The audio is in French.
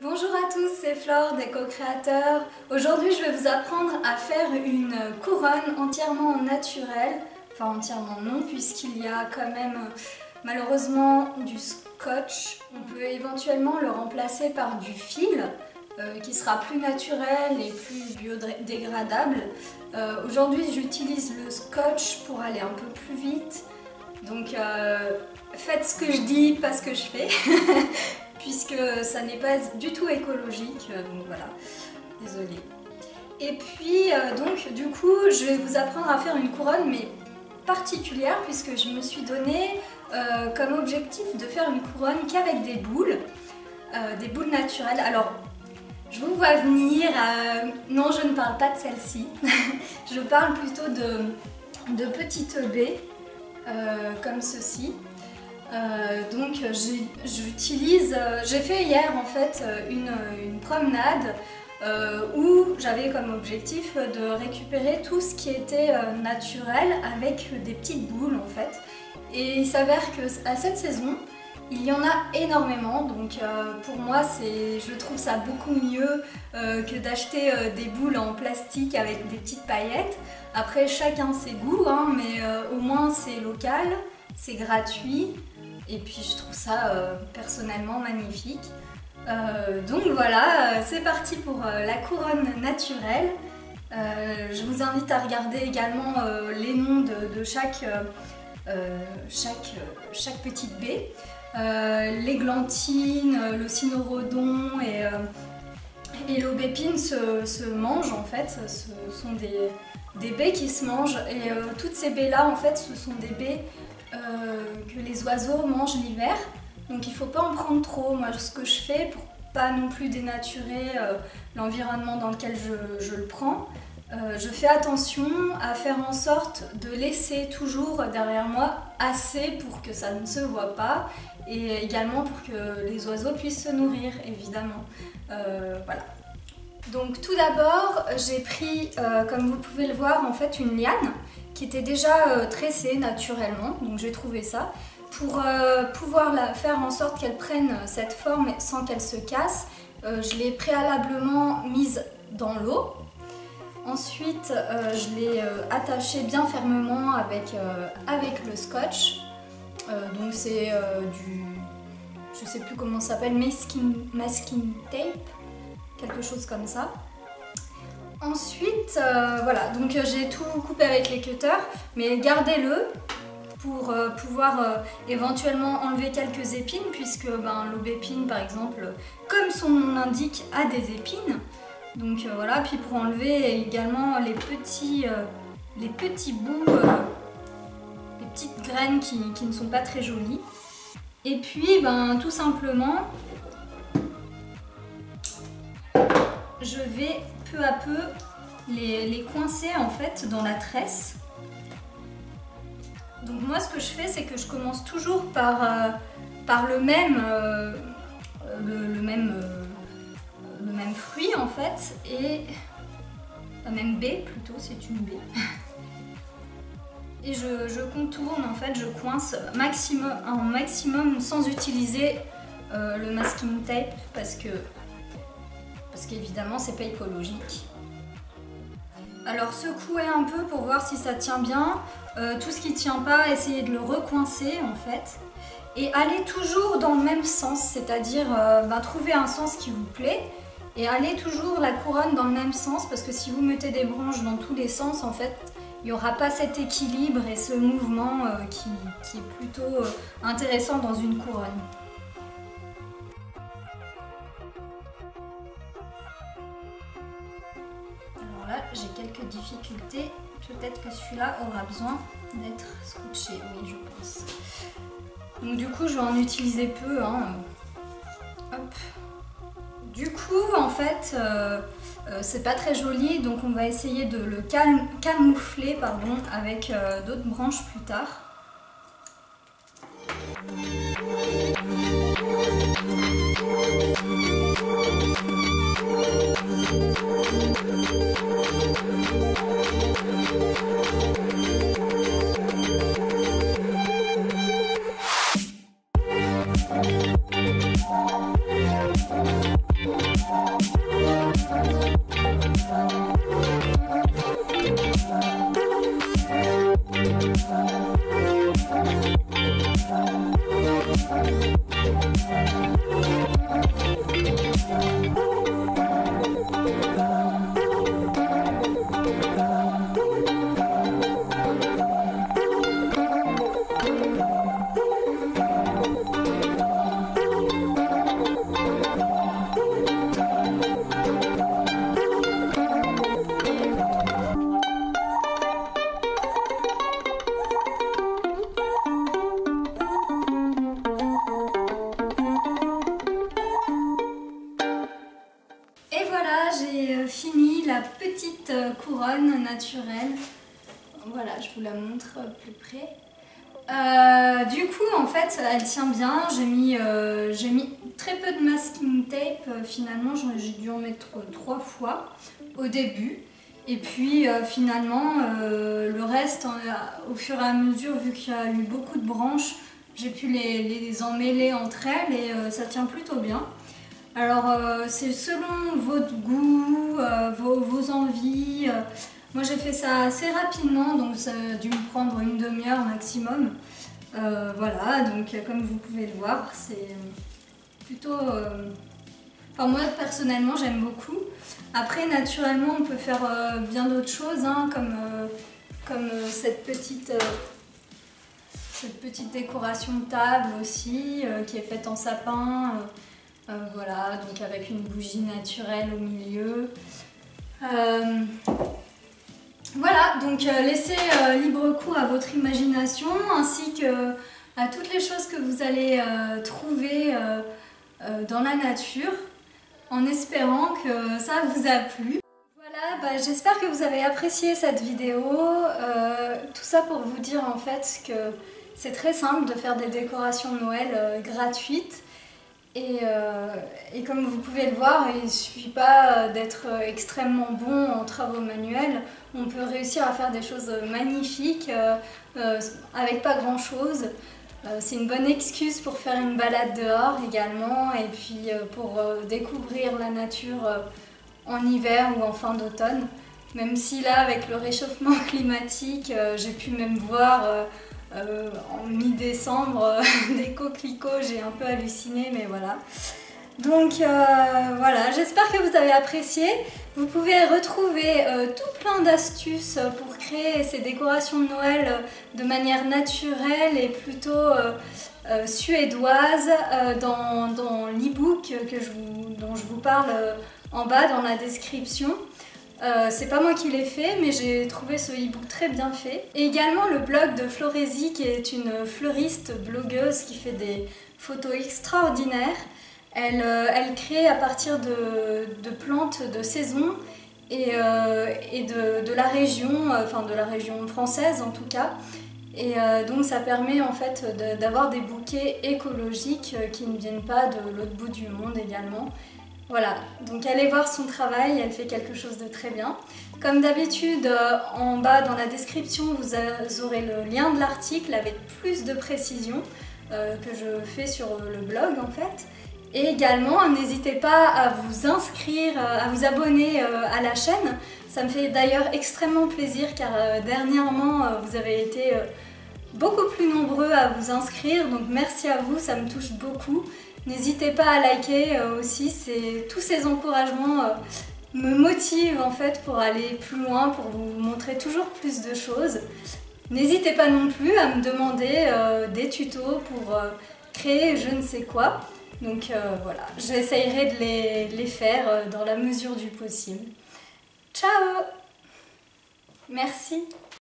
Bonjour à tous, c'est Flore des co-créateurs. Aujourd'hui, je vais vous apprendre à faire une couronne entièrement naturelle. Enfin, entièrement non, puisqu'il y a quand même malheureusement du scotch. On peut éventuellement le remplacer par du fil qui sera plus naturel et plus biodégradable. Aujourd'hui, j'utilise le scotch pour aller un peu plus vite. Donc, faites ce que je dis, pas ce que je fais. Puisque ça n'est pas du tout écologique, donc voilà, désolée. Et puis donc du coup je vais vous apprendre à faire une couronne mais particulière puisque je me suis donné comme objectif de faire une couronne qu'avec des boules naturelles. Alors je vous vois venir, non je ne parle pas de celle-ci, je parle plutôt de petites baies comme ceci. Donc j'ai fait hier en fait une promenade où j'avais comme objectif de récupérer tout ce qui était naturel avec des petites boules en fait. Et il s'avère qu'à cette saison, il y en a énormément, donc pour moi je trouve ça beaucoup mieux que d'acheter des boules en plastique avec des petites paillettes. Après chacun ses goûts, hein, mais au moins c'est local, c'est gratuit. Et puis je trouve ça personnellement magnifique. Donc voilà, c'est parti pour la couronne naturelle. Je vous invite à regarder également les noms de chaque petite baie. L'églantine, le cynorrhodon et l'aubépine se mangent en fait. Ce sont des baies qui se mangent et toutes ces baies là en fait ce sont des baies que les oiseaux mangent l'hiver, donc il ne faut pas en prendre trop. Moi ce que je fais pour pas non plus dénaturer l'environnement dans lequel je le prends, je fais attention à faire en sorte de laisser toujours derrière moi assez pour que ça ne se voit pas et également pour que les oiseaux puissent se nourrir évidemment. Voilà. Donc tout d'abord j'ai pris comme vous pouvez le voir en fait une liane qui était déjà tressée naturellement, donc j'ai trouvé ça. Pour pouvoir la faire en sorte qu'elle prenne cette forme sans qu'elle se casse, je l'ai préalablement mise dans l'eau. Ensuite, je l'ai attachée bien fermement avec le scotch. Donc c'est je sais plus comment ça s'appelle, masking tape, quelque chose comme ça. Ensuite, voilà, donc j'ai tout coupé avec les cutters, mais gardez-le pour pouvoir éventuellement enlever quelques épines, puisque l'aubépine par exemple, comme son nom l'indique, a des épines. Donc voilà, puis pour enlever également les petits bouts, les petites graines qui ne sont pas très jolies. Et puis tout simplement, je vais peu à peu les coincer en fait dans la tresse. Donc moi ce que je fais c'est que je commence toujours par le même fruit en fait, et la même baie plutôt, c'est une baie. Et je contourne en fait, je coince un maximum sans utiliser le masking tape parce qu'évidemment c'est pas écologique. Alors secouez un peu pour voir si ça tient bien. Tout ce qui ne tient pas, essayez de le recoincer en fait. Et allez toujours dans le même sens, c'est-à-dire trouvez un sens qui vous plaît et allez toujours la couronne dans le même sens, parce que si vous mettez des branches dans tous les sens en fait, il n'y aura pas cet équilibre et ce mouvement qui est plutôt intéressant dans une couronne. Alors là, j'ai quelques difficultés. Peut-être que celui-là aura besoin d'être scotché, oui, je pense. Donc du coup, je vais en utiliser peu. Hein. Hop. Du coup, en fait, c'est pas très joli, donc on va essayer de le camoufler avec d'autres branches plus tard. c'est fini, la petite couronne naturelle. Voilà, je vous la montre plus près. Du coup, en fait, elle tient bien. J'ai mis très peu de masking tape. Finalement, j'ai dû en mettre 3 fois au début. Et puis, finalement, le reste, au fur et à mesure, vu qu'il y a eu beaucoup de branches, j'ai pu les emmêler entre elles et ça tient plutôt bien. Alors, c'est selon votre goût, vos envies. Moi j'ai fait ça assez rapidement, donc ça a dû me prendre une demi-heure maximum. Voilà, donc comme vous pouvez le voir, c'est plutôt... Enfin moi personnellement j'aime beaucoup. Après naturellement on peut faire bien d'autres choses, hein, comme cette petite décoration de table aussi, qui est faite en sapin. Voilà, donc avec une bougie naturelle au milieu. Voilà, donc laissez libre cours à votre imagination ainsi que à toutes les choses que vous allez trouver dans la nature, en espérant que ça vous a plu. Voilà, j'espère que vous avez apprécié cette vidéo. Tout ça pour vous dire en fait que c'est très simple de faire des décorations de Noël gratuites. Et comme vous pouvez le voir, il ne suffit pas d'être extrêmement bon en travaux manuels. On peut réussir à faire des choses magnifiques avec pas grand chose. C'est une bonne excuse pour faire une balade dehors également et puis pour découvrir la nature en hiver ou en fin d'automne. Même si là, avec le réchauffement climatique, j'ai pu même voir en mi-décembre des coquelicots, j'ai un peu halluciné, mais voilà. Donc voilà, j'espère que vous avez apprécié. Vous pouvez retrouver tout plein d'astuces pour créer ces décorations de Noël de manière naturelle et plutôt suédoise dans l'e-book dont je vous parle en bas dans la description. C'est pas moi qui l'ai fait, mais j'ai trouvé ce e-book très bien fait. Et également le blog de Florésie, qui est une fleuriste blogueuse qui fait des photos extraordinaires. Elle crée à partir de plantes de saison et de la région, enfin de la région française en tout cas. Et donc ça permet en fait d'avoir des bouquets écologiques qui ne viennent pas de l'autre bout du monde également. Voilà, donc allez voir son travail, elle fait quelque chose de très bien. Comme d'habitude, en bas dans la description, vous aurez le lien de l'article avec plus de précision que je fais sur le blog en fait. Et également, n'hésitez pas à vous inscrire, à vous abonner à la chaîne. Ça me fait d'ailleurs extrêmement plaisir car dernièrement, vous avez été beaucoup plus nombreux à vous inscrire. Donc merci à vous, ça me touche beaucoup. N'hésitez pas à liker aussi, tous ces encouragements me motivent en fait pour aller plus loin, pour vous montrer toujours plus de choses. N'hésitez pas non plus à me demander des tutos pour créer je ne sais quoi. Donc voilà, j'essayerai de les faire dans la mesure du possible. Ciao! Merci!